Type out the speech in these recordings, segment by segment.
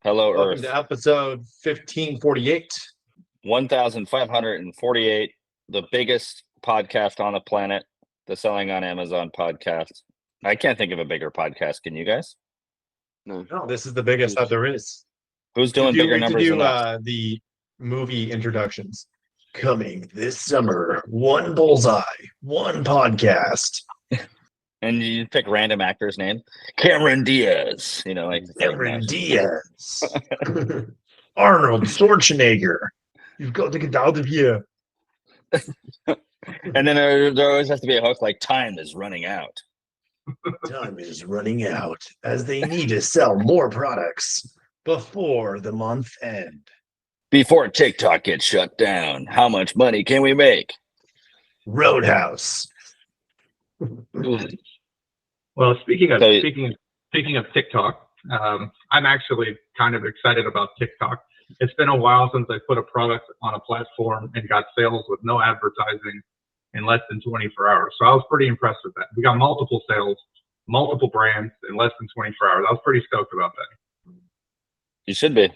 Hello, Welcome Earth. to episode 1548. 1548, the biggest podcast on the planet, the Selling on Amazon podcast. I can't think of a bigger podcast. Can you guys? No, this is the biggest that there is. Who's doing bigger numbers than us? The movie introductions. Coming this summer, one Bullseye, one podcast. And you pick random actors' name. Cameron Diaz. You know, like Cameron Diaz. Arnold Schwarzenegger. You've got to get out of here. And then there always has to be a hook like time is running out. Time is running out as they need to sell more products before the month end. Before TikTok gets shut down, how much money can we make? Roadhouse. Well, speaking of TikTok, I'm actually kind of excited about TikTok. It's been a while since I put a product on a platform and got sales with no advertising in less than 24 hours. So I was pretty impressed with that. We got multiple sales, multiple brands in less than 24 hours. I was pretty stoked about that. You should be.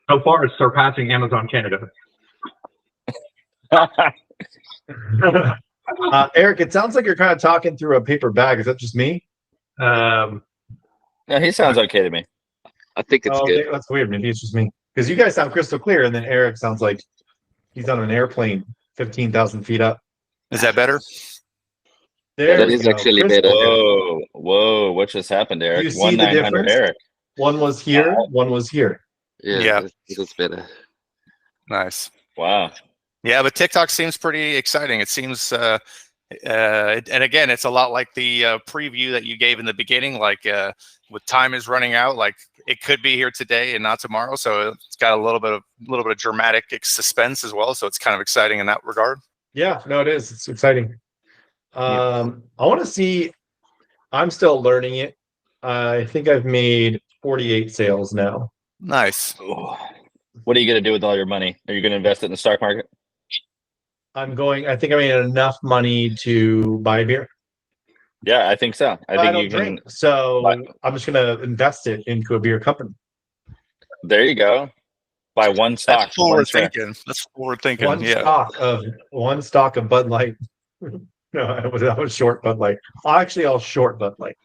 So far, it's surpassing Amazon Canada. Eric, it sounds like you're kind of talking through a paper bag. Is that just me? Yeah, he sounds okay to me. I think it's good. That's weird. Maybe it's just me. Because you guys sound crystal clear, and then Eric sounds like he's on an airplane 15,000 feet up. Is that better? That is actually better. Whoa, what just happened, Eric? You see the difference? Eric. One was here, one was here. Yeah. It is better. Nice. Wow. Yeah, but TikTok seems pretty exciting. It seems, and again, it's a lot like the preview that you gave in the beginning. Like, with time is running out, like it could be here today and not tomorrow. So it's got a little bit of dramatic suspense as well. So it's kind of exciting in that regard. Yeah, no, it is. It's exciting. I want to see. I'm still learning it. I think I've made 48 sales now. Nice. What are you going to do with all your money? Are you going to invest it in the stock market? I think I made enough money to buy beer. Yeah, I think so. I think you drink, so I'm just going to invest it into a beer company. There you go. Buy one stock. That's forward thinking. That's forward thinking. One stock of Bud Light. No, I was short Bud Light. I'll short Bud Light.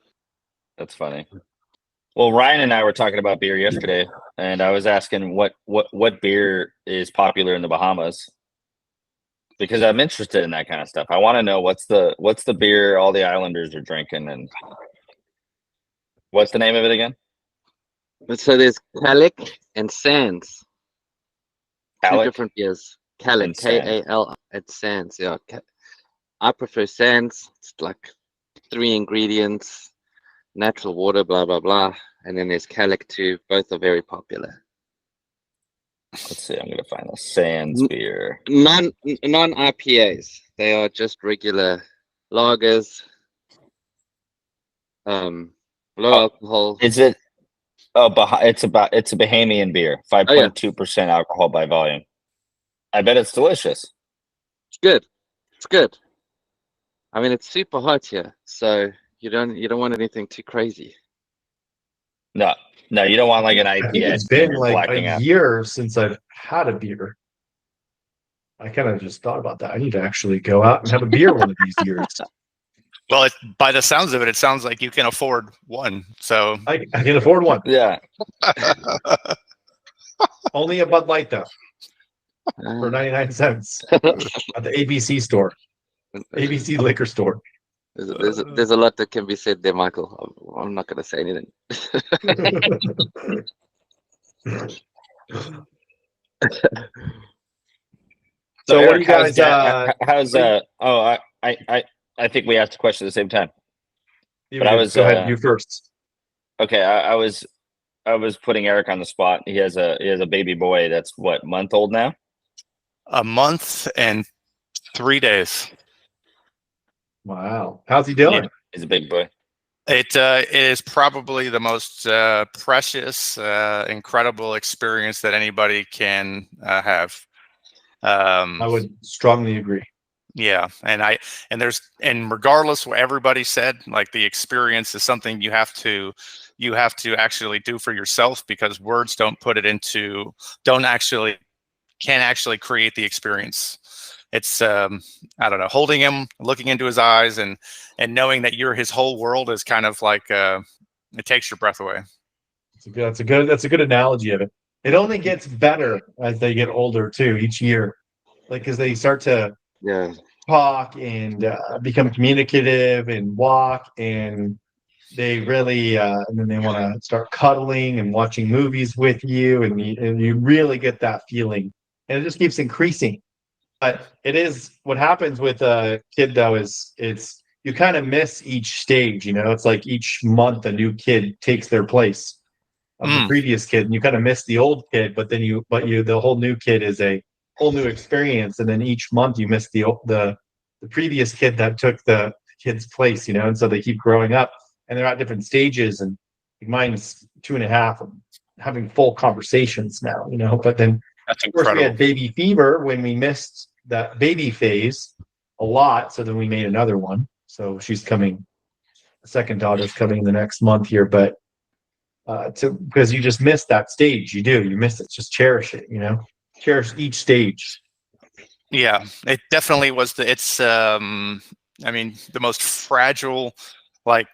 That's funny. Well, Ryan and I were talking about beer yesterday, and I was asking what beer is popular in the Bahamas, because I'm interested in that kind of stuff. I want to know what's the beer all the islanders are drinking, and what's the name of it again? So there's Calic and Sands. Calic? Two different beers. Calic, K-A-L, and Sands. Yeah, I prefer Sands. It's like 3 ingredients, natural water, blah blah blah, and then there's Calic too. Both are very popular. Let's see. I'm going to find the Sands beer. Non IPAs. They are just regular lagers. Low alcohol. Is it? Oh, it's a Bahamian beer. 5.2% alcohol by volume. I bet it's delicious. It's good. It's good. I mean, it's super hot here, so you don't want anything too crazy. No, you don't want like an IPA. It's been like a year since I've had a beer. I kind of just thought about that. I need to actually go out and have a beer one of these years. Well, by the sounds of it, it sounds like you can afford one. So I can afford one. Yeah. Only a Bud Light though, for 99 cents at the ABC store, ABC liquor store. There's a lot that can be said there, Michael. I'm not going to say anything. So what do you guys? I think we asked a question at the same time. Go ahead, you first. Okay, I was putting Eric on the spot. He has a baby boy that's what, month old now? A month and 3 days. Wow, how's he doing? Yeah, he's a big boy. It is probably the most precious, incredible experience that anybody can have. I would strongly agree. Yeah, and regardless what everybody said, like the experience is something you have to actually do for yourself, because words can't actually create the experience. It's I don't know, holding him, looking into his eyes, and knowing that you're his whole world is kind of like it takes your breath away. That's a good analogy of it. It only gets better as they get older too, each year, like as they start to talk and become communicative and walk, and they really and then they want to start cuddling and watching movies with you, and you really get that feeling, and it just keeps increasing. But it is what happens with a kid though is you kind of miss each stage, you know. It's like each month a new kid takes their place of the previous kid, and you kind of miss the old kid, but then the whole new kid is a whole new experience, and then each month you miss the previous kid that took the kid's place, you know. And so they keep growing up, and they're at different stages, and mine's 2.5, and having full conversations now, you know. But then That's of course incredible. we had baby fever when we missed that baby phase a lot, so then we made another one. So she's coming, the second daughter's coming the next month here, but because you just miss that stage. You miss it. Just cherish it, you know. Cherish each stage. Yeah, it definitely was I mean, the most fragile, like,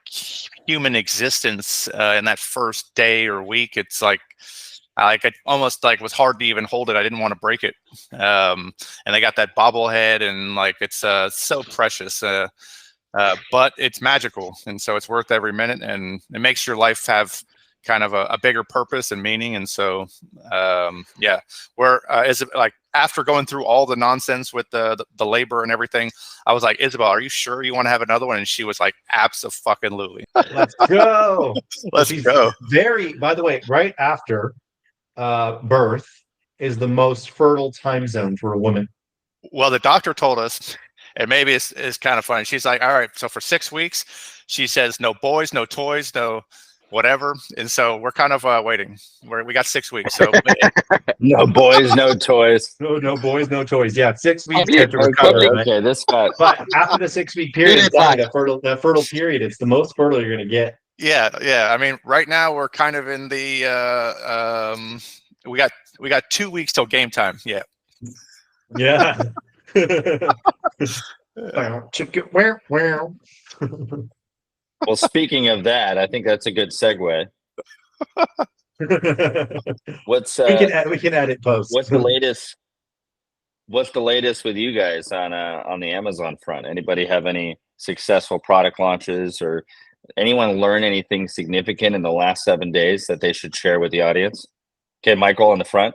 human existence in that first day or week. It's like it almost like was hard to even hold it. I didn't want to break it. And they got that bobblehead, and like it's so precious. But it's magical, and so it's worth every minute, and it makes your life have kind of a bigger purpose and meaning. And so yeah, where is it, like, after going through all the nonsense with the labor and everything, I was like, Isabel, are you sure you want to have another one? And she was like, abso-fucking-lutely. Let's go. Let's go. By the way, right after birth is the most fertile time zone for a woman. Well, the doctor told us, and maybe it's kind of funny. She's like, all right, so for 6 weeks, she says, no boys, no toys, no whatever. And so we're kind of waiting. We got 6 weeks. So no boys, no toys. No boys, no toys. Yeah, 6 weeks to recover. Okay, this got. But after the 6-week period, it's like the fertile period. It's the most fertile you're going to get. Yeah. I mean, right now we're kind of in the we got 2 weeks till game time. Yeah. Yeah. Well, speaking of that, I think that's a good segue. What's we can edit post. What's the latest? What's the latest with you guys on the Amazon front? Anybody have any successful product launches, or anyone learn anything significant in the last 7 days that they should share with the audience? Okay, Michael in the front.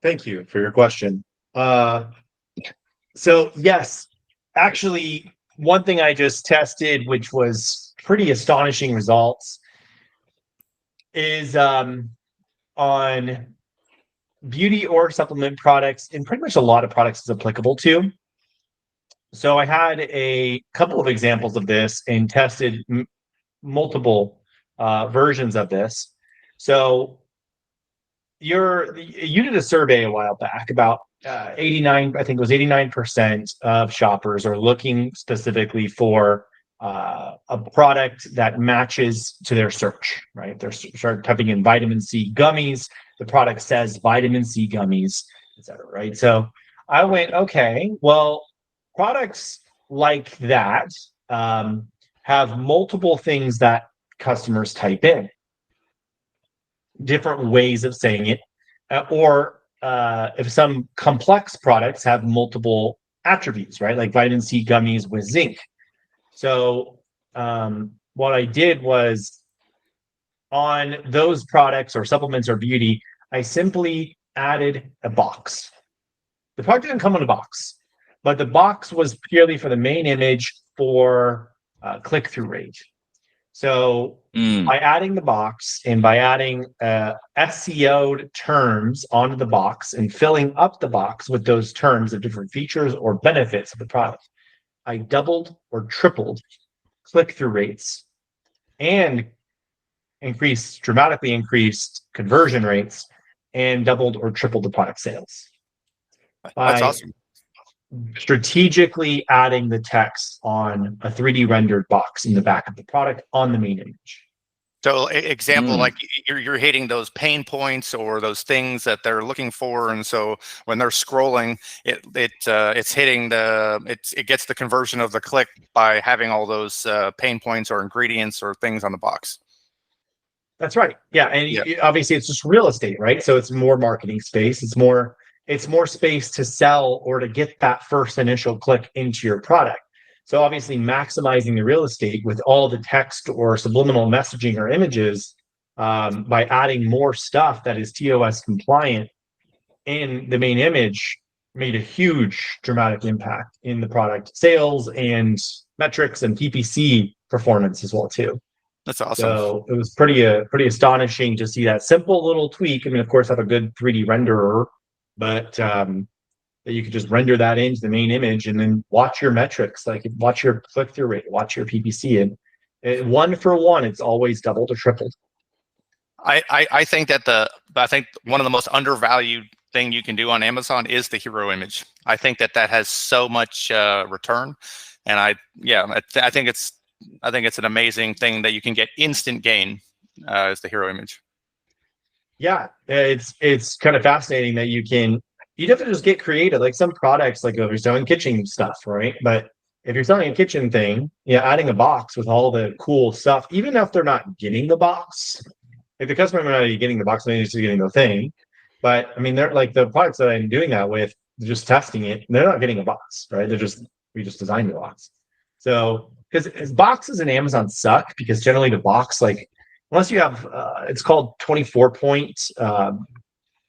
Thank you for your question. So yes, actually, one thing I just tested, which was pretty astonishing results, is on beauty or supplement products, and pretty much a lot of products is applicable to. So I had a couple of examples of this and tested multiple versions of this. So you did a survey a while back about 89, I think it was 89% of shoppers are looking specifically for a product that matches to their search, right? They're start typing in vitamin C gummies. The product says vitamin C gummies, etc. Right? So I went, okay, well, products like that have multiple things that customers type in, different ways of saying it, or if some complex products have multiple attributes, right? Like vitamin C gummies with zinc. So what I did was, on those products or supplements or beauty, I simply added a box. The product didn't come in a box, but the box was purely for the main image for click-through rate. So by adding the box and by adding SEO'd terms onto the box and filling up the box with those terms of different features or benefits of the product, I doubled or tripled click-through rates and dramatically increased conversion rates, and doubled or tripled the product sales. That's awesome. strategically adding the text on a 3D rendered box in the back of the product on the main image. So example, like you're hitting those pain points or those things that they're looking for, and so when they're scrolling, it's hitting it gets the conversion of the click by having all those pain points or ingredients or things on the box. That's right. Yeah, and obviously it's just real estate, right? So it's more marketing space. It's more space to sell or to get that first initial click into your product. So obviously maximizing the real estate with all the text or subliminal messaging or images by adding more stuff that is TOS compliant in the main image made a huge dramatic impact in the product sales and metrics and PPC performance as well too. That's awesome. So it was pretty astonishing to see that simple little tweak. I mean, of course, I have a good 3D renderer, but that you could just render that into the main image and then watch your metrics, like watch your click-through rate, watch your PPC, and one for one, it's always doubled or tripled. I think that one of the most undervalued thing you can do on Amazon is the hero image. I think that has so much return, and I think it's an amazing thing that you can get instant gain as the hero image. Yeah, it's kind of fascinating that you'd have to just get creative. Like some products, like if you're selling kitchen stuff, right? But if you're selling a kitchen thing, adding a box with all the cool stuff, even if they're not getting the box, if the customer might not be getting the box, they're just getting the thing. But I mean, they're like the products that I'm doing that with, just testing it, they're not getting a box, right? We just designed the box. So because boxes in Amazon suck, because generally the box, like unless you have, it's called 24-point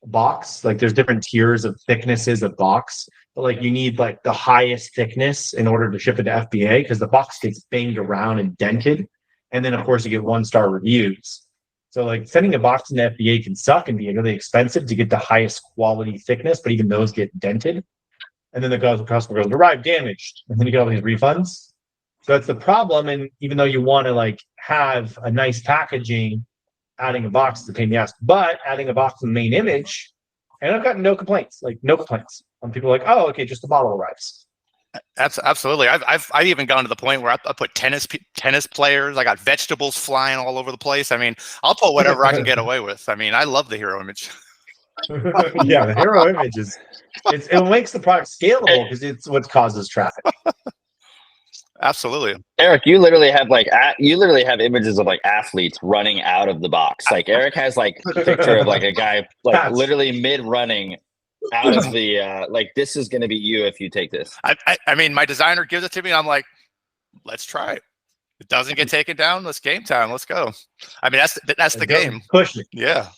box. Like there's different tiers of thicknesses of box, but like you need like the highest thickness in order to ship it to FBA, because the box gets banged around and dented, and then of course you get 1-star reviews. So like sending a box in FBA can suck and be really expensive to get the highest quality thickness, but even those get dented, and then the customer goes arrived damaged, and then you get all these refunds. So that's the problem. And even though you want to like have a nice packaging, adding a box is a pain in the ass, but adding a box in the main image, and I've gotten no complaints. People are like, oh, okay, just the bottle arrives. Absolutely. I've even gone to the point where I put tennis players. I got vegetables flying all over the place. I mean, I'll put whatever I can get away with. I mean, I love the hero image. Yeah, the hero image it makes the product scalable because it's what causes traffic. Absolutely. Eric, you literally have images of like athletes running out of the box. Like Eric has like a picture of like a guy like literally mid running out of the like, this is going to be you if you take this. I mean, my designer gives it to me and I'm like, let's try it. It doesn't get taken down. Let's game time. Let's go. I mean, that's the game. Push it. Yeah.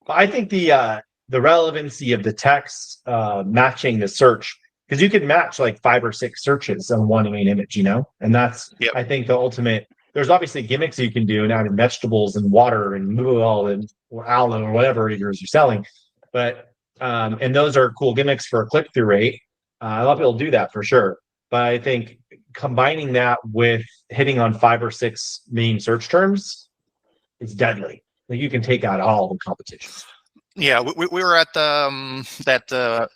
I think the relevancy of the text matching the search, because you can match like 5 or 6 searches on one main image, and that's I think the ultimate. There's obviously gimmicks you can do, and adding vegetables and water and or aloe or whatever you're selling, but and those are cool gimmicks for a click-through rate. A lot of people do that for sure, but I think combining that with hitting on 5 or 6 main search terms is deadly. Like you can take out all the competition. Yeah, we were at that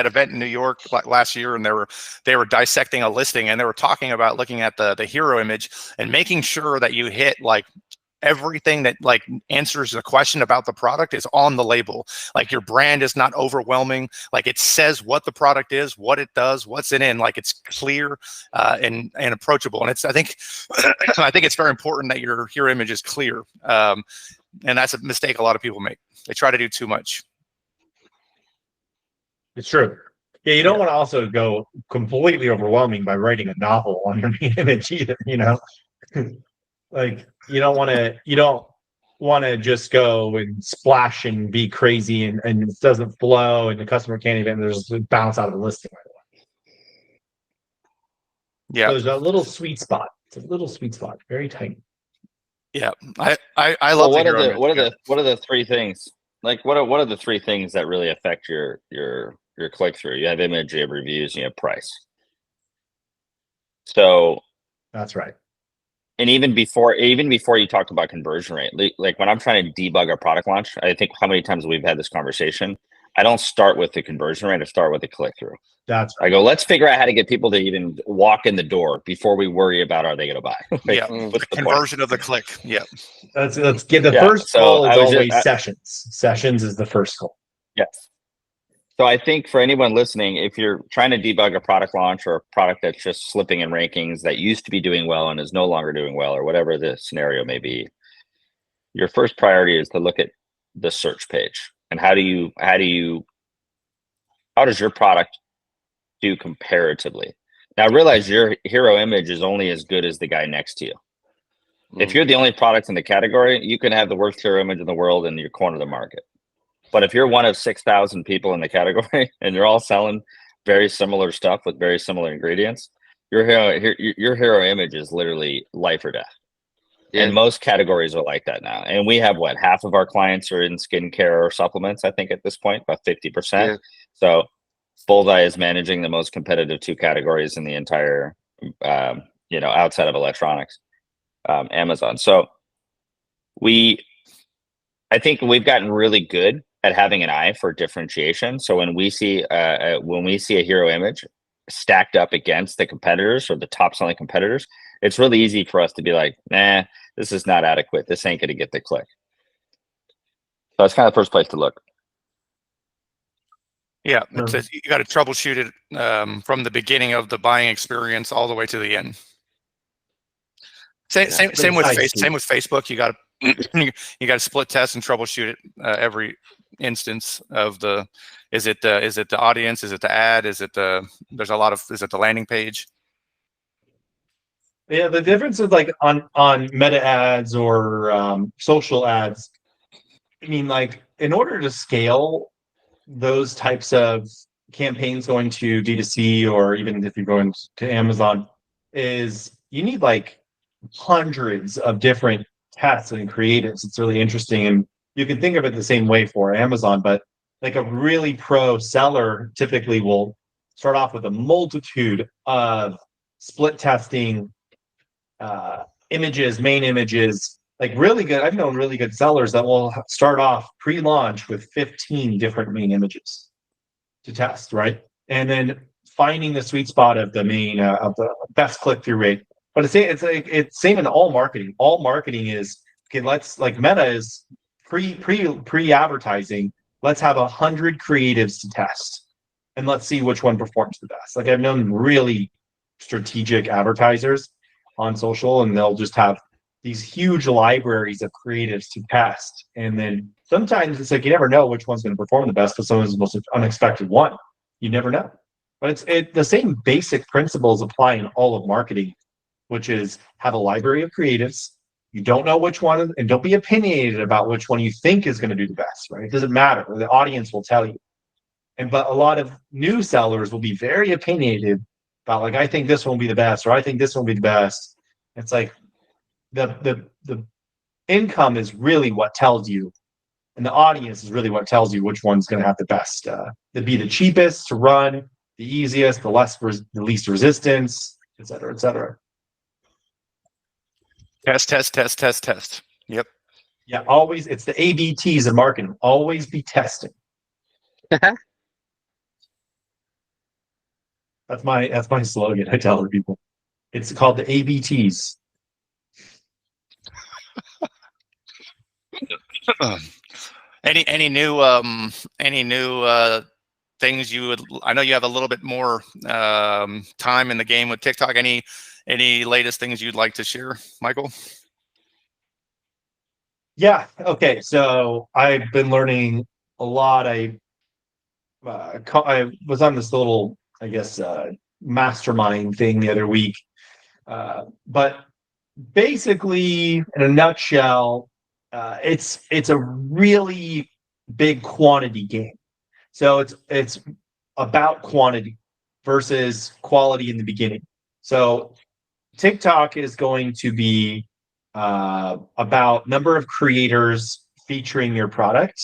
event in New York last year, and they were dissecting a listing, and they were talking about looking at the hero image and making sure that you hit like everything that like answers the question about the product is on the label. Like your brand is not overwhelming. Like it says what the product is, what it does, what's it in. Like it's clear and approachable. And I think it's very important that your hero image is clear. And that's a mistake a lot of people make. They try to do too much. It's true. Yeah, you don't want to also go completely overwhelming by writing a novel on your image either, Like you don't want to just go and splash and be crazy and it doesn't flow and the customer can't even bounce out of the listing right away. Yeah. So there's a little sweet spot. It's a little sweet spot, very tiny. Yeah, I love. What are the 3 things? Like, what are the 3 things that really affect your click through? You have image, you have reviews, you have price. So that's right. And even before you talked about conversion rate, like when I'm trying to debug a product launch, I think how many times we've had this conversation. I don't start with the conversion rate. I start with the click through. That's right. I go, let's figure out how to get people to even walk in the door before we worry about are they going to buy. Yeah, the conversion of the click. Yeah, let's get the first goal is always sessions. Sessions is the first goal. Yes. So I think for anyone listening, if you're trying to debug a product launch or a product that's just slipping in rankings that used to be doing well and is no longer doing well, or whatever the scenario may be, your first priority is to look at the search page and how does your product do comparatively? Now realize your hero image is only as good as the guy next to you. If you're the only product in the category, you can have the worst hero image in the world and you're corner the market. But if you're one of 6,000 people in the category and you're all selling very similar stuff with very similar ingredients, your hero image is literally life or death. Yeah. And most categories are like that now. And we have half of our clients are in skincare or supplements, I think at this point, about 50%. Yeah. So Bullseye is managing the most competitive 2 categories in the entire, outside of electronics, Amazon. So I think we've gotten really good at having an eye for differentiation. So when we see a hero image stacked up against the competitors or the top selling competitors, it's really easy for us to be like, nah, this is not adequate. This ain't going to get the click. So that's kind of the first place to look. Yeah, you got to troubleshoot it from the beginning of the buying experience all the way to the end. Same with Facebook. You got to split test and troubleshoot it every instance of the. Is it the audience? Is it the ad? Is it the landing page? Yeah, the difference is like on meta ads or social ads. I mean, like in order to scale those types of campaigns going to D2C or even if you're going to Amazon, is you need like hundreds of different tests and creatives. It's really interesting. And you can think of it the same way for Amazon, but like a really pro seller typically will start off with a multitude of split testing images, main images, like really good. I've known really good sellers that will start off pre-launch with 15 different main images to test, right? And then finding the sweet spot of the main of the best click-through rate. But it's same in all marketing. All marketing is okay. Let's like Meta is pre-advertising. Let's have 100 creatives to test, and let's see which one performs the best. Like I've known really strategic advertisers on social, and they'll just have these huge libraries of creatives to test. And then sometimes it's like you never know which one's going to perform the best, but someone's the most unexpected one. You never know. But the same basic principles apply in all of marketing, which is have a library of creatives. You don't know which one, and don't be opinionated about which one you think is going to do the best, right? It doesn't matter. The audience will tell you. But a lot of new sellers will be very opinionated about like, I think this one will be the best, or I think this one will be the best. It's like the income is really what tells you, and the audience is really what tells you which one's going to have the best. They'd be the cheapest to run, the easiest, the least resistance, et cetera, et cetera. Test. Yep. Yeah, always. It's the ABTs of marketing. Always be testing. That's my slogan. I tell people. It's called the ABTs. Any new things you would? I know you have a little bit more time in the game with TikTok. Any latest things you'd like to share, Michael? Yeah. Okay. So I've been learning a lot. I was on this little, I guess, mastermind thing the other week. But basically, in a nutshell, it's a really big quantity game. So it's about quantity versus quality in the beginning. So TikTok is going to be about number of creators featuring your product,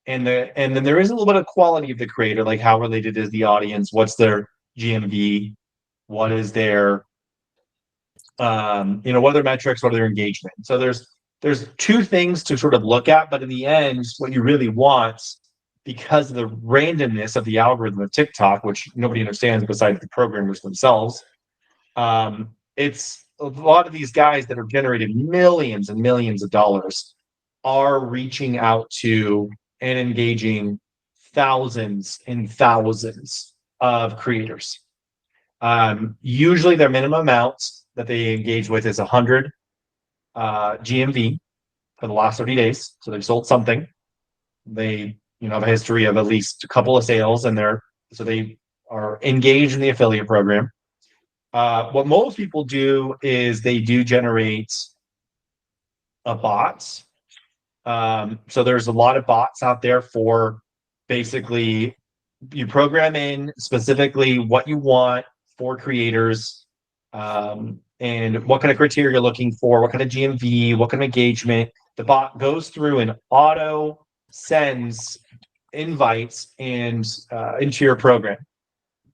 and then there is a little bit of quality of the creator, like how related is the audience, what's their GMV, what is their what are their metrics, what are their engagement. So there's 2 things to sort of look at, but in the end, what you really want because of the randomness of the algorithm of TikTok, which nobody understands besides the programmers themselves. It's a lot of these guys that are generating millions and millions of dollars are reaching out to and engaging thousands and thousands of creators. Usually their minimum amount that they engage with is 100 GMV for the last 30 days. So they've sold something. They, have a history of at least a couple of sales, and so they are engaged in the affiliate program. What most people do is they do generate a bots. So there's a lot of bots out there for basically you program in specifically what you want for creators, and what kind of criteria you're looking for, what kind of GMV, what kind of engagement. The bot goes through and auto sends invites and into your program.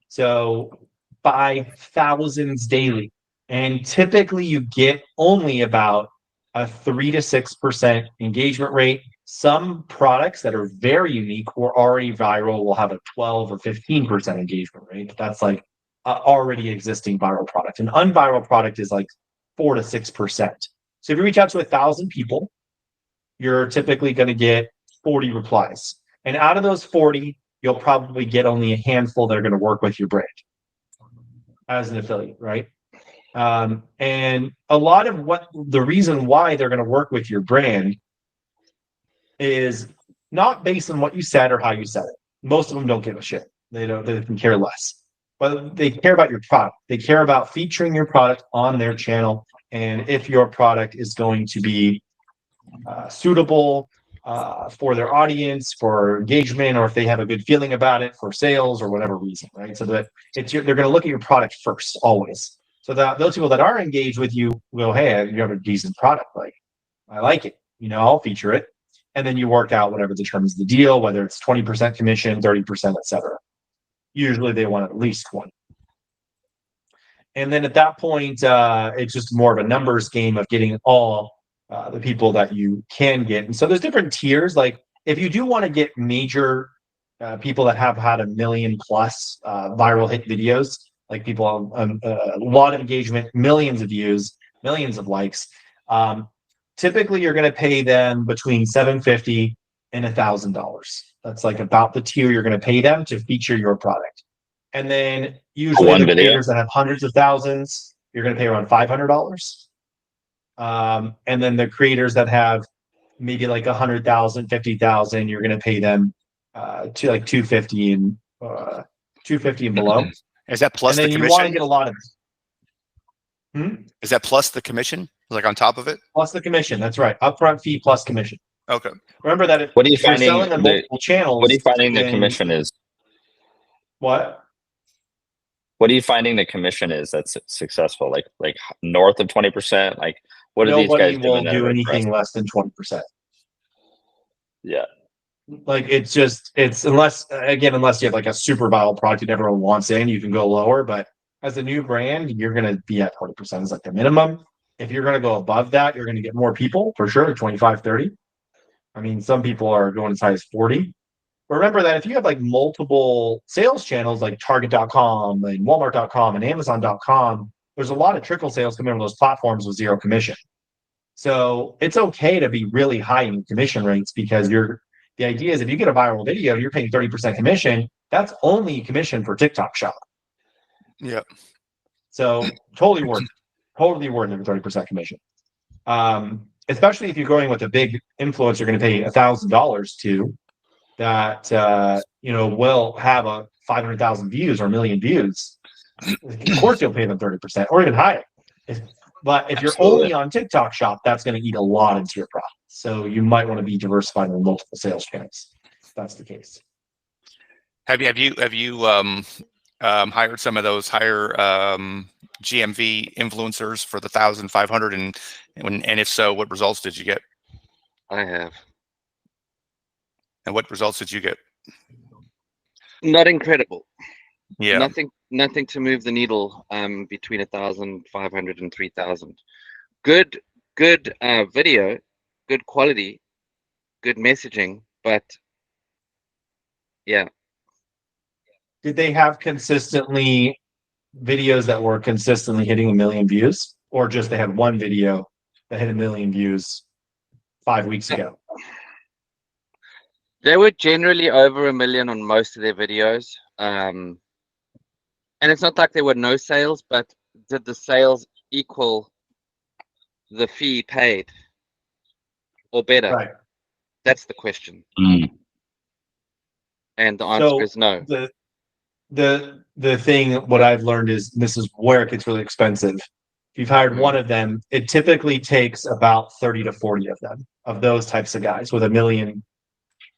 So by thousands daily. And typically you get only about a 3 to 6% engagement rate. Some products that are very unique or already viral will have a 12 or 15% engagement rate. That's like already existing viral product. An unviral product is like 4 to 6%. So if you reach out to 1,000 people, you're typically going to get 40 replies. And out of those 40, you'll probably get only a handful that are going to work with your brand as an affiliate, right? And a lot of the reason why they're going to work with your brand is not based on what you said or how you said it. Most of them don't give a shit. They can care less. But they care about your product. They care about featuring your product on their channel, and if your product is going to be suitable for their audience, for engagement, or if they have a good feeling about it for sales or whatever reason, right? So that they're going to look at your product first, always. So that those people that are engaged with you will, hey, you have a decent product, like I like it, I'll feature it, and then you work out whatever the terms of the deal, whether it's 20% commission, 30%, etc. Usually they want at least 20. And then at that point, it's just more of a numbers game of getting all the people that you can get. And so there's different tiers. Like if you do want to get major people that have had 1 million plus viral hit videos, like people a lot of engagement, millions of views, millions of likes, typically you're going to pay them between $750 and $1,000. That's like about the tier you're going to pay them to feature your product. And then usually the creators that have hundreds of thousands, you're going to pay around $500. And then the creators that have maybe like 100,000, 50,000, you're going to pay them to like 250 and 250 and below. Is that plus the commission? You want to get a lot of. Is that plus the commission? Like on top of it? Plus the commission. That's right. Upfront fee plus commission. Okay. Remember that if you're selling on multiple channels. What are you finding the commission is? What? What are you finding the commission is that's successful? Like north of 20%? Like what are these guys doing? Nobody will do anything less than 20%. Yeah. Like it's unless you have like a super viral product that everyone wants in, you can go lower. But as a new brand, you're going to be at 20% is like the minimum. If you're going to go above that, you're going to get more people for sure, 25, 30. I mean, some people are going as high as 40. Remember that if you have like multiple sales channels like Target.com and Walmart.com and Amazon.com, there's a lot of trickle sales coming from those platforms with zero commission. So it's okay to be really high in commission rates because the idea is if you get a viral video, you're paying 30% commission. That's only commission for TikTok Shop. Yeah. So totally worth it. Totally worth it for 30% commission. Especially if you're going with a big influencer, you're going to pay $1,000 to. That will have a 500,000 views or 1 million views. Of course, you'll pay them 30% or even higher. But if you're only on TikTok Shop, that's going to eat a lot into your profit. So you might want to be diversified in multiple sales channels. If that's the case. Have you hired some of those higher GMV influencers for the 1,500 and if so, what results did you get? I have. And what results did you get? Not incredible. Yeah. Nothing to move the needle between 1,500 and 3,000. Good video, good quality, good messaging, but Yeah. Did they have consistently videos that were consistently hitting 1 million views, or just they had one video that hit 1 million views 5 weeks ago? They were generally over 1 million on most of their videos. And it's not like there were no sales, but did the sales equal the fee paid or better? Right. That's the question. Mm. And the answer is no. The thing, what I've learned is, this is where it gets really expensive. If you've hired one of them, it typically takes about 30 to 40 of them, of those types of guys with 1 million,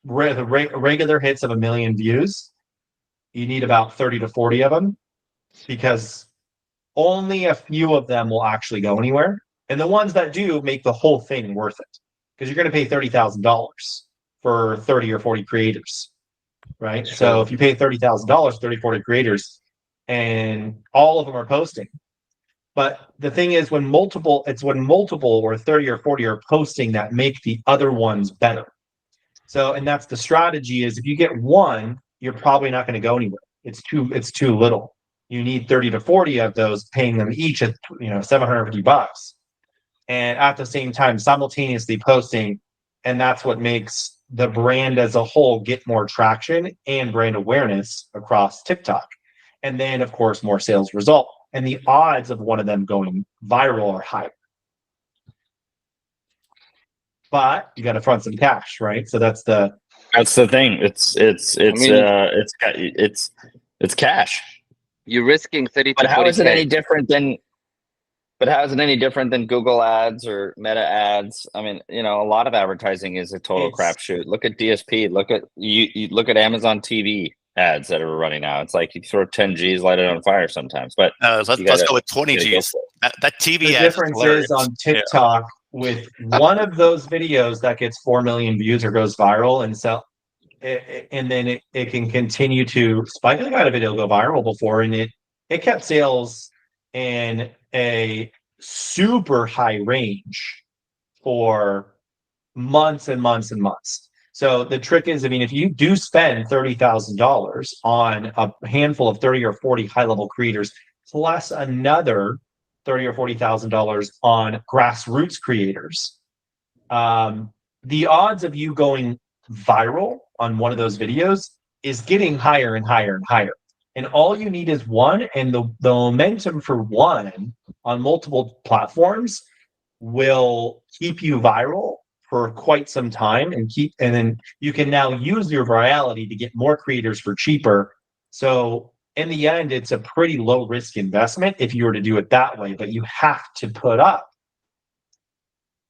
the regular hits of 1 million views. You need about 30 to 40 of them, because only a few of them will actually go anywhere. And the ones that do make the whole thing worth it, because you're going to pay $30,000 for 30 or 40 creators, right? Sure. So if you pay $30,000, 30, 40 creators, and all of them are posting. But the thing is, when multiple or 30 or 40 are posting, that make the other ones better. So, and that's the strategy, is if you get one, you're probably not going to go anywhere. It's too little. You need 30 to 40 of those, paying them each at $750, and at the same time simultaneously posting. And that's what makes the brand as a whole get more traction and brand awareness across TikTok. And then, of course, more sales result. And the odds of one of them going viral are higher. But you got to front some cash, right? So that's the thing. It's cash. You're risking 30 But to 40K. how is it any different than? But how is it any different than Google ads or Meta ads? I mean, a lot of advertising is a total crapshoot. Look at DSP. Look at you look at Amazon TV ads that are running now. It's like you throw 10 G's, light it on fire sometimes. But let's go with 20 G's. That TV the ad difference is on TikTok, with one of those videos that gets 4 million views or goes viral, and then it can continue to spike. I got a video go viral before, and it kept sales in a super high range for months and months and months. So the trick is, if you do spend $30,000 on a handful of 30 or 40 high-level creators, plus another $30,000 or $40,000 on grassroots creators, the odds of you going viral on one of those videos is getting higher and higher and higher. And all you need is one, and the momentum for one on multiple platforms will keep you viral for quite some time, and then you can now use your virality to get more creators for cheaper. So in the end, it's a pretty low risk investment if you were to do it that way, but you have to put up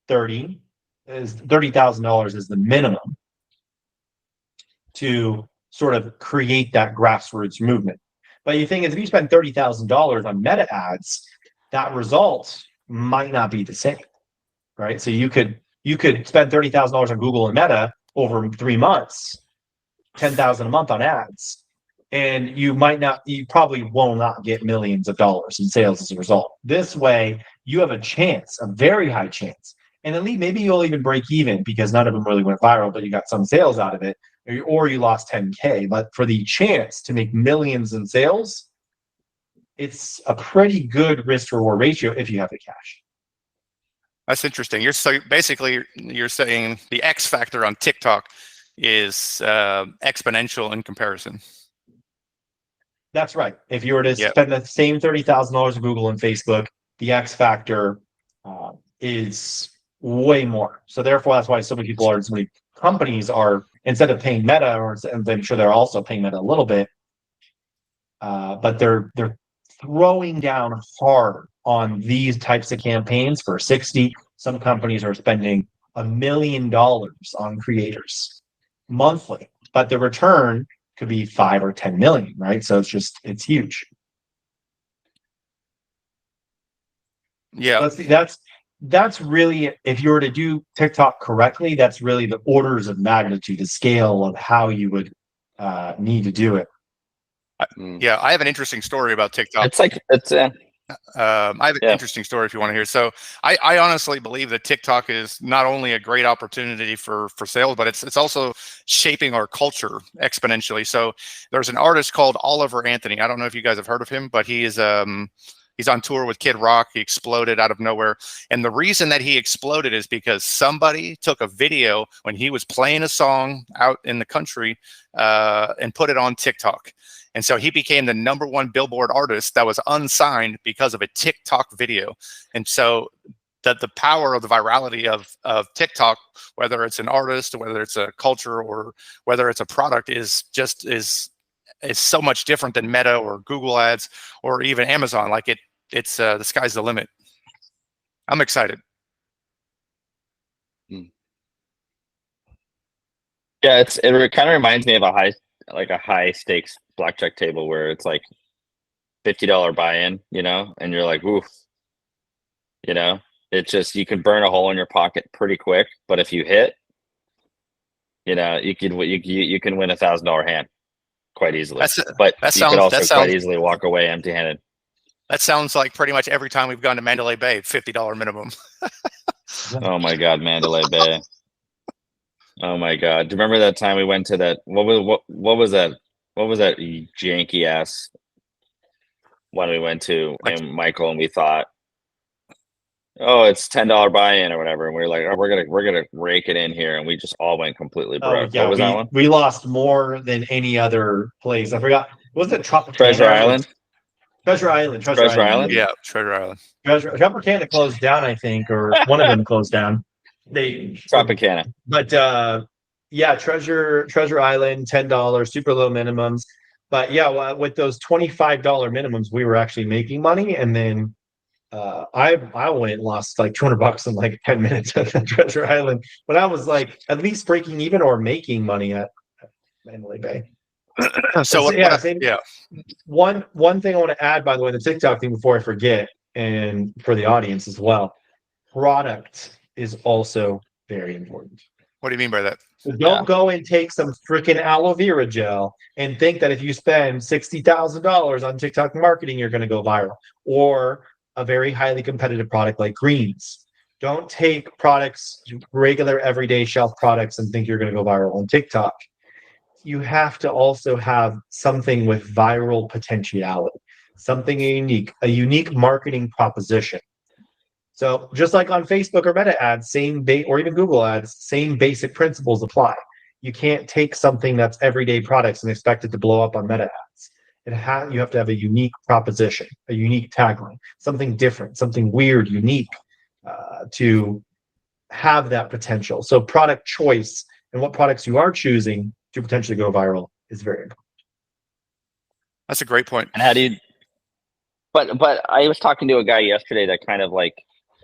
$30,000 is the minimum to sort of create that grassroots movement. But the thing is, if you spend $30,000 on Meta ads, that result might not be the same, right? So you could spend $30,000 on Google and Meta over 3 months, $10,000 a month on ads, and you probably will not get millions of dollars in sales as a result. This way, you have a chance, a very high chance, and at least maybe you'll even break even because none of them really went viral, but you got some sales out of it, or you lost 10K. But for the chance to make millions in sales, it's a pretty good risk reward ratio if you have the cash. That's interesting. You're saying the X factor on TikTok is exponential in comparison. That's right. If you were to spend the same $30,000 on Google and Facebook, the X factor is way more. So therefore, that's why so many companies are, instead of paying Meta, or I'm sure they're also paying Meta a little bit, but they're throwing down hard on these types of campaigns for 60. Some companies are spending $1 million on creators monthly, but the return could be 5 or 10 million, right? So it's huge. Yeah. That's really, if you were to do TikTok correctly, that's really the orders of magnitude, the scale of how you would need to do it. Yeah, I have an interesting story about TikTok. I have an interesting story if you want to hear. So I honestly believe that TikTok is not only a great opportunity for sales, but it's also shaping our culture exponentially. So there's an artist called Oliver Anthony. I don't know if you guys have heard of him, but he's on tour with Kid Rock. He exploded out of nowhere. And the reason that he exploded is because somebody took a video when he was playing a song out in the country and put it on TikTok. And so he became the #1 Billboard artist that was unsigned because of a TikTok video. And so the power of the virality of TikTok, whether it's an artist, or whether it's a culture, or whether it's a product, is so much different than Meta or Google Ads or even Amazon. Like it's the sky's the limit. I'm excited. Yeah, it kind of reminds me of a high stakes blackjack table where it's like $50 buy-in, and you're like, oof, it's just, you can burn a hole in your pocket pretty quick, but if you hit, you can win $1,000 hand quite easily. But you could also quite easily walk away empty-handed. That sounds like pretty much every time we've gone to Mandalay Bay, $50 minimum. Oh my God, Mandalay Bay. Oh my God! Do you remember that time we went to that? What was that? What was that janky ass one we went to, and Michael, and we thought, oh, it's $10 buy-in or whatever, and we were like, oh, we're gonna rake it in here, and we just all went completely broke. Yeah, what was that one? We lost more than any other place. I forgot. Was it Tropicana? Treasure Island? Treasure Island. Yeah, Treasure Island. Tropicana closed down, I think, or one of them closed down. Tropicana. But yeah, Treasure Island, $10, super low minimums. But yeah, with those $25 minimums, we were actually making money. And then I went and lost like $200 in like 10 minutes at Treasure Island. But I was like at least breaking even or making money at Mandalay Bay. One thing I want to add, by the way, the TikTok thing before I forget, and for the audience as well, product is also very important. What do you mean by that? So don't go and take some freaking aloe vera gel and think that if you spend $60,000 on TikTok marketing, you're going to go viral. Or a very highly competitive product like greens. Don't take products, regular everyday shelf products, and think you're going to go viral on TikTok. You have to also have something with viral potentiality, something unique, a unique marketing proposition. So just like on Facebook or Meta ads, or even Google ads, same basic principles apply. You can't take something that's everyday products and expect it to blow up on Meta ads. You have to have a unique proposition, a unique tagline, something different, something weird, unique, to have that potential. So product choice and what products you are choosing to potentially go viral is very important. That's a great point. And how do you? But I was talking to a guy yesterday that kind of like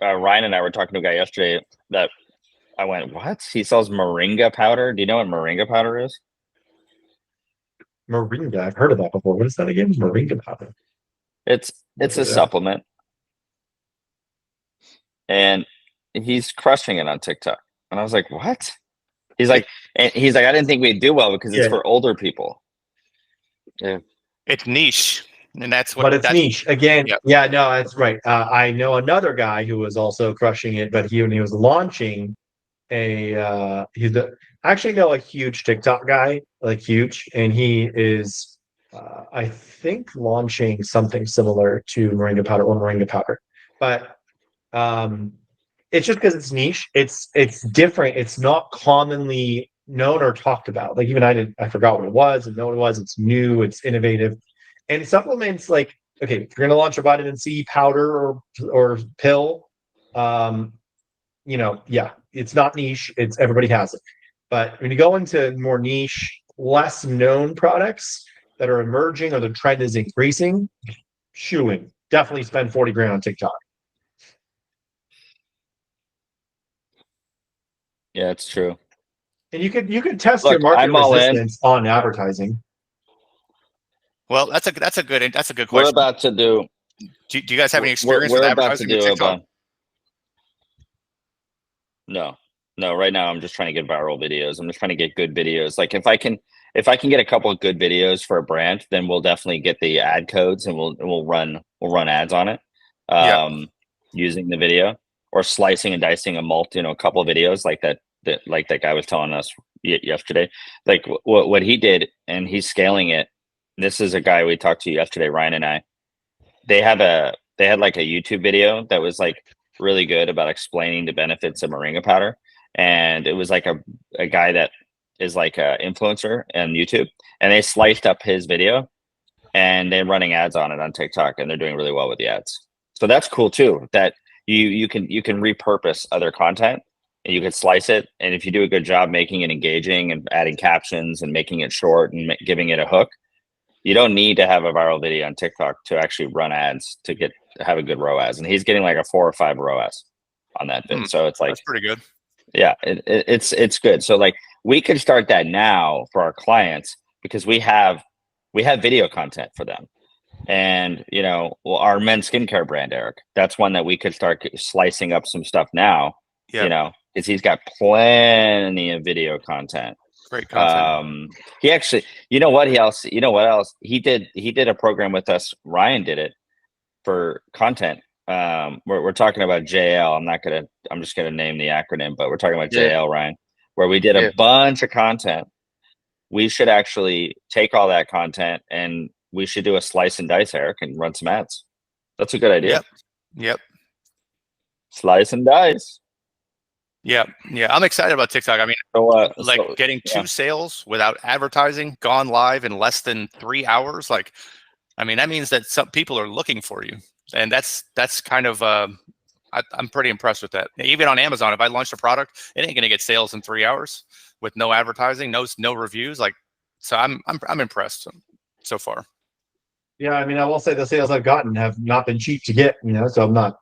Ryan and I were talking to a guy yesterday that I went, what? He sells moringa powder. Do you know what moringa powder is? Moringa, I've heard of that before. What is that again? Moringa powder. It's a supplement, and he's crushing it on TikTok. And I was like, what? He's like, I didn't think we'd do well because it's for older people. Yeah, it's niche, and that's what. But it's niche again. Yeah, no, that's right. I know another guy who was also crushing it, but he was launching I actually know a huge TikTok guy, like huge, and he is, I think, launching something similar to moringa powder, but it's just because it's niche. It's different. It's not commonly known or talked about. Like even I forgot what it was and know what it was. It's new. It's innovative, and supplements like, okay, if you're gonna launch a vitamin C powder or pill, it's not niche. It's everybody has it. But when you go into more niche, less known products that are emerging or the trend is increasing, definitely spend 40 grand on TikTok. Yeah, it's true. And you could test your market resistance on advertising. Well, that's a good question. We're about to do. Do you guys have any experience with advertising with TikTok? No. Right now I'm just trying to get viral videos. I'm just trying to get good videos. Like if I can get a couple of good videos for a brand, then we'll definitely get the ad codes and we'll run ads on it. using the video, or slicing and dicing a couple of videos like that guy was telling us yesterday. Like what he did, and he's scaling it. This is a guy we talked to yesterday, Ryan and I. They had like a YouTube video that was like really good about explaining the benefits of moringa powder. And it was like a guy that is like an influencer on YouTube, and they sliced up his video and they're running ads on it on TikTok, and they're doing really well with the ads. So that's cool too, that you can repurpose other content, and you can slice it. And if you do a good job making it engaging and adding captions and making it short and giving it a hook, you don't need to have a viral video on TikTok to actually run ads to have a good ROAS. And he's getting like a 4 or 5 ROAS on that vid. So it's like, that's pretty good. Yeah, it's good. So like we could start that now for our clients, because we have video content for them. And our men's skincare brand, Eric, that's one that we could start slicing up some stuff now. Because he's got plenty of video content. Great content. He actually, what else? He did a program with us. Ryan did it for content. We're talking about JL. I'm just gonna name the acronym, but we're talking about JL, Ryan, where we did a bunch of content. We should actually take all that content and we should do a slice and dice, Eric, and run some ads. That's a good idea. Yep. Slice and dice. Yeah. I'm excited about TikTok. I mean, getting 2 sales without advertising, gone live in less than 3 hours. Like, I mean, that means that some people are looking for you, and that's kind of. I'm pretty impressed with that. Even on Amazon, if I launched a product, it ain't gonna get sales in 3 hours with no advertising, no reviews. Like, so I'm impressed so far. Yeah, I mean, I will say the sales I've gotten have not been cheap to get. So I'm not.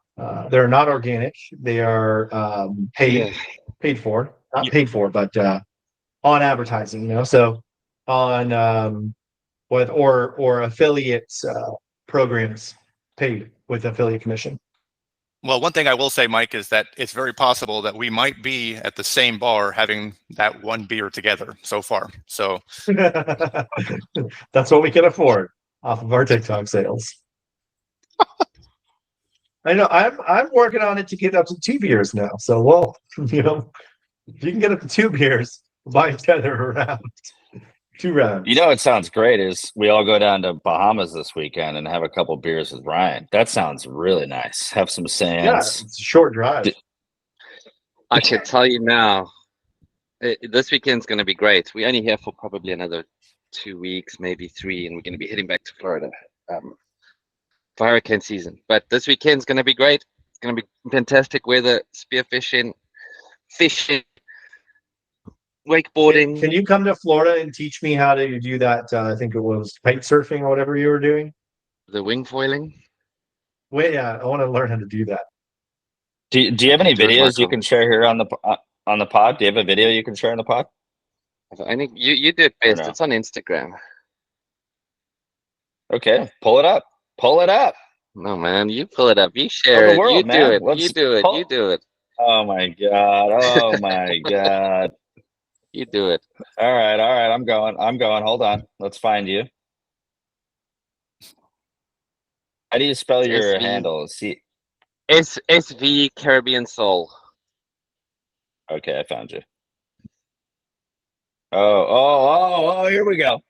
They're not organic. They are paid for, not paid for, but on advertising. So on or affiliates programs paid with affiliate commission. Well, one thing I will say, Mike, is that it's very possible that we might be at the same bar having that one beer together so far. So that's what we can afford off of our TikTok sales. I know I'm working on it to get up to 2 beers now. So if you can get up to 2 beers, buy together around 2 rounds. It sounds great is we all go down to Bahamas this weekend and have a couple beers with Ryan. That sounds really nice. Have some sands. Yeah, it's a short drive. I can tell you now, this weekend's going to be great. We're only here for probably another 2 weeks, maybe 3, and we're going to be heading back to Florida for hurricane season. But this weekend's going to be great. It's going to be fantastic weather, spearfishing, fishing, wakeboarding. Can you come to Florida and teach me how to do that? I think it was kite surfing or whatever you were doing. The wing foiling. Wait, yeah, I want to learn how to do that. Do you have any videos you can share here on the pod? Do you have a video you can share on the pod? I think you do it best. No? It's on Instagram. Okay, pull it up. Pull it up. No, man, you pull it up. You share it. You do it. You do it. You do it. Oh my god. Oh my god. You do it. All right. I'm going. Hold on. Let's find you. How do you spell your handle? SV Caribbean Soul. Okay, I found you. Oh, here we go.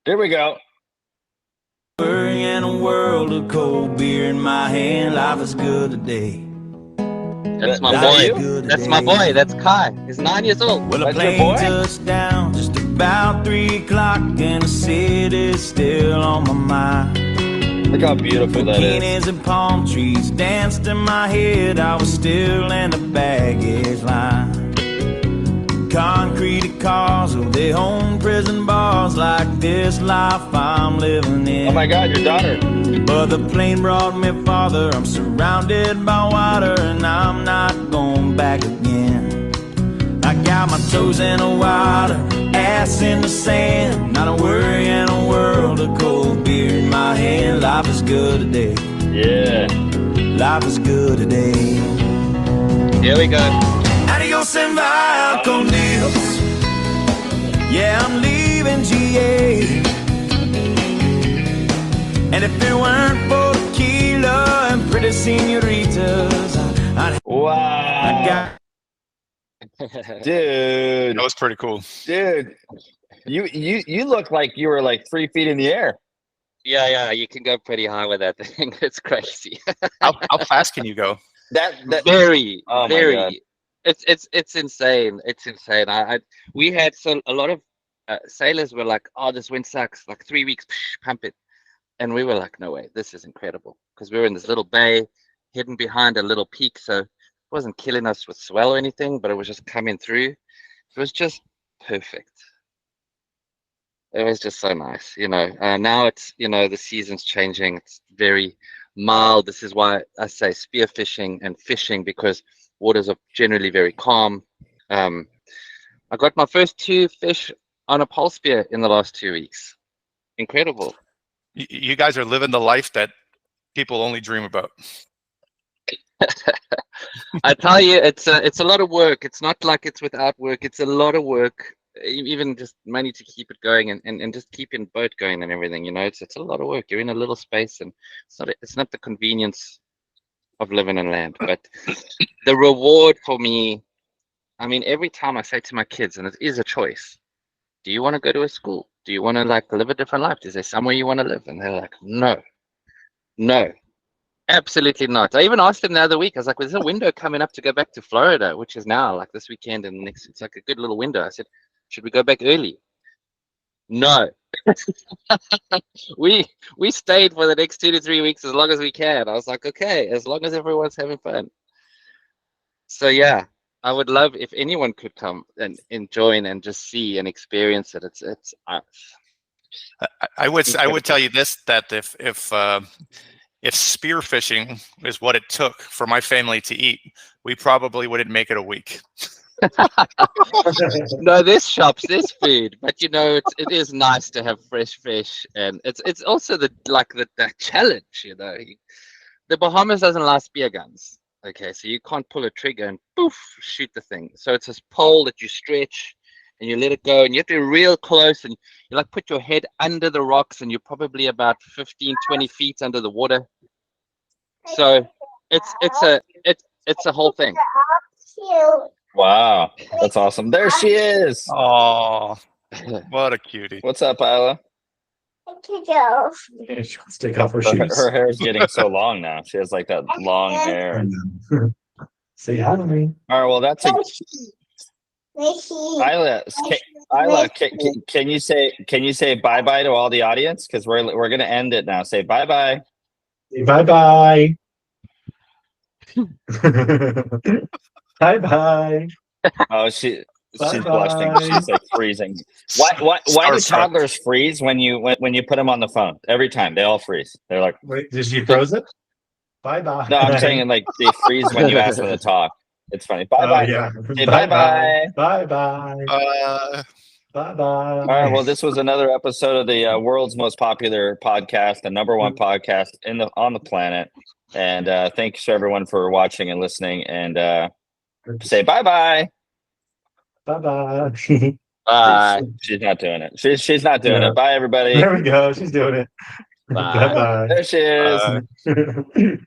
Here we go. In a world of cold beer in my hand, life is good today. That's my boy. That's my boy. That's Kai. He's 9 years old. Well, a plane touched down just about 3 o'clock, and the city's still on my mind. Look how beautiful that is. Bikinis and palm trees danced in my head. I was still in the baggage line. Concrete cars of their own prison bars, like this life I'm living in. Oh my god, your daughter. But the plane brought me farther. I'm surrounded by water, and I'm not going back again. I got my toes in the water, ass in the sand. Not a worry in a world of cold beer in my hand. Life is good today. Yeah. Life is good today. Here we go. Adios and via con Dios. Yeah, I'm leaving GA. And if it weren't for tequila and pretty senoritas, wow, dude, That was pretty cool. dude. You look like you were like 3 feet in the air. Yeah, you can go pretty high with that thing. It's crazy. How fast can you go? That Very, oh my God. very. It's insane. It's insane. We had a lot of sailors were like, "Oh, this wind sucks. Like 3 weeks, pump it," and we were like, "No way, this is incredible," because we were in this little bay, hidden behind a little peak, so it wasn't killing us with swell or anything, but it was just coming through. It was just perfect. It was just so nice, now it's, the season's changing. It's very mild. This is why I say spearfishing and fishing, because waters are generally very calm. I got my first 2 fish on a pole spear in the last 2 weeks. Incredible. You guys are living the life that people only dream about. I tell you, it's a lot of work. It's not like it's without work. It's a lot of work. Even just money to keep it going and just keeping boat going and everything, it's a lot of work. You're in a little space, and it's not the convenience of living on land, but the reward for me. I mean, every time I say to my kids, and it is a choice, do you want to go to a school? Do you want to like live a different life? Is there somewhere you want to live? And they're like, no, absolutely not. I even asked them the other week, I was like, there's a window coming up to go back to Florida, which is now like this weekend and next. It's like a good little window. I said, should we go back early? No. we stayed for the next 2 to 3 weeks as long as we can. I was like, okay, as long as everyone's having fun. So yeah, I would love if anyone could come and join and just see and experience it. It's I would tell you this, that if spearfishing is what it took for my family to eat, we probably wouldn't make it a week. No, there's shops, there's food, but it is nice to have fresh fish, and it's also the challenge. The Bahamas doesn't allow spear guns. Okay, so you can't pull a trigger and poof, shoot the thing. So it's this pole that you stretch and you let it go, and you have to be real close, and you like put your head under the rocks, and you're probably about 15-20 feet under the water. So it's a whole thing. Wow, that's awesome. There she is. Oh, what a cutie. What's up, Isla? Yeah, she wants to take off her shoes. Her hair is getting so long now. She has like that long hair. Say hi to me. All right, well, that's a Isla, can you say bye-bye to all the audience? Because we're gonna end it now. Say bye-bye. Say bye-bye. Bye-bye. Oh, she's Bye-bye. blushing. She's like freezing. Why do toddlers freeze when you put them on the phone? Every time they all freeze. They're like, wait, did she froze it? Bye-bye. No, I'm saying like they freeze when you ask them to talk. It's funny. Bye-bye. Oh, yeah. Say bye-bye. Bye-bye. Bye-bye. All right. Well, this was another episode of the world's most popular podcast, the #1 podcast on the planet. And thanks to everyone for watching and listening. And say bye-bye. Bye-bye. Bye. She's not doing it. She's not doing it. Bye, everybody. There we go. She's doing it. Bye. Bye-bye. There she is. Bye.